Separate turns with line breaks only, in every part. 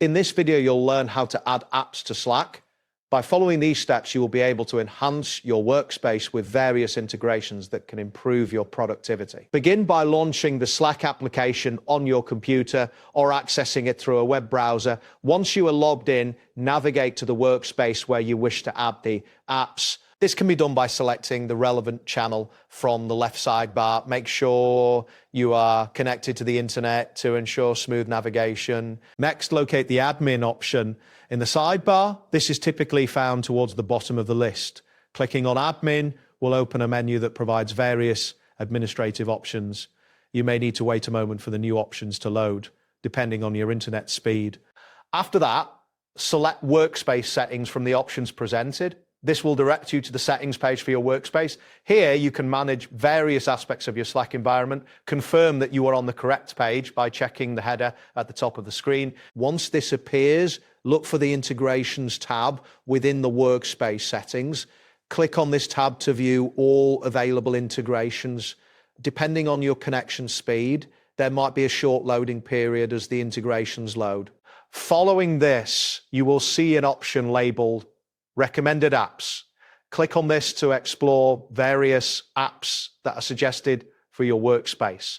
In this video, you'll learn how to add apps to Slack. By following these steps, you will be able to enhance your workspace with various integrations that can improve your productivity. Begin by launching the Slack application on your computer or accessing it through a web browser. Once you are logged in, navigate to the workspace where you wish to add the apps. This can be done by selecting the relevant channel from the left sidebar. Make sure you are connected to the internet to ensure smooth navigation. Next, locate the admin option in the sidebar. This is typically found towards the bottom of the list. Clicking on admin will open a menu that provides various administrative options. You may need to wait a moment for the new options to load, depending on your internet speed. After that, select workspace settings from the options presented. This will direct you to the settings page for your workspace. Here, you can manage various aspects of your Slack environment. Confirm that you are on the correct page by checking the header at the top of the screen. Once this appears, look for the Integrations tab within the workspace settings. Click on this tab to view all available integrations. Depending on your connection speed, there might be a short loading period as the integrations load. Following this, you will see an option labeled Recommended Apps. Click on this to explore various apps that are suggested for your workspace.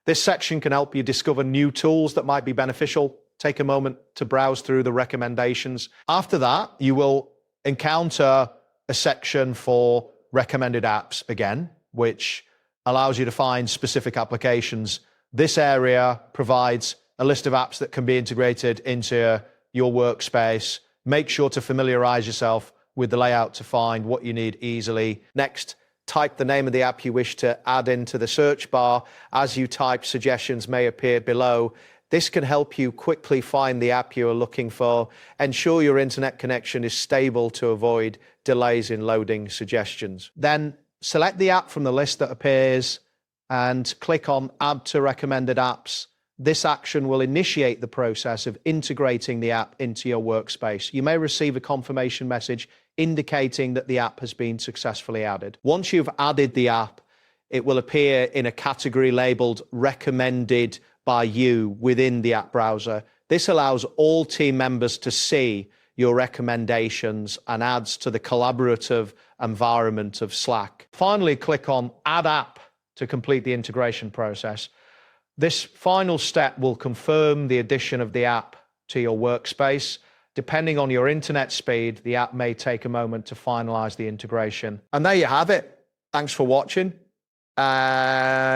This section can help you discover new tools that might be beneficial. Take a moment to browse through the recommendations. After that, you will encounter a section for recommended apps again, which allows you to find specific applications. This area provides a list of apps that can be integrated into your workspace. Make sure to familiarize yourself with the layout to find what you need easily. Next, type the name of the app you wish to add into the search bar. As you type, suggestions may appear below. This can help you quickly find the app you are looking for. Ensure your internet connection is stable to avoid delays in loading suggestions. Then select the app from the list that appears and click on Add to Recommended Apps. This action will initiate the process of integrating the app into your workspace. You may receive a confirmation message indicating that the app has been successfully added. Once you've added the app, it will appear in a category labeled Recommended by You within the app browser. This allows all team members to see your recommendations and adds to the collaborative environment of Slack. Finally, click on Add App to complete the integration process. This final step will confirm the addition of the app to your workspace. Depending on your internet speed, the app may take a moment to finalize the integration. And there you have it. Thanks for watching. And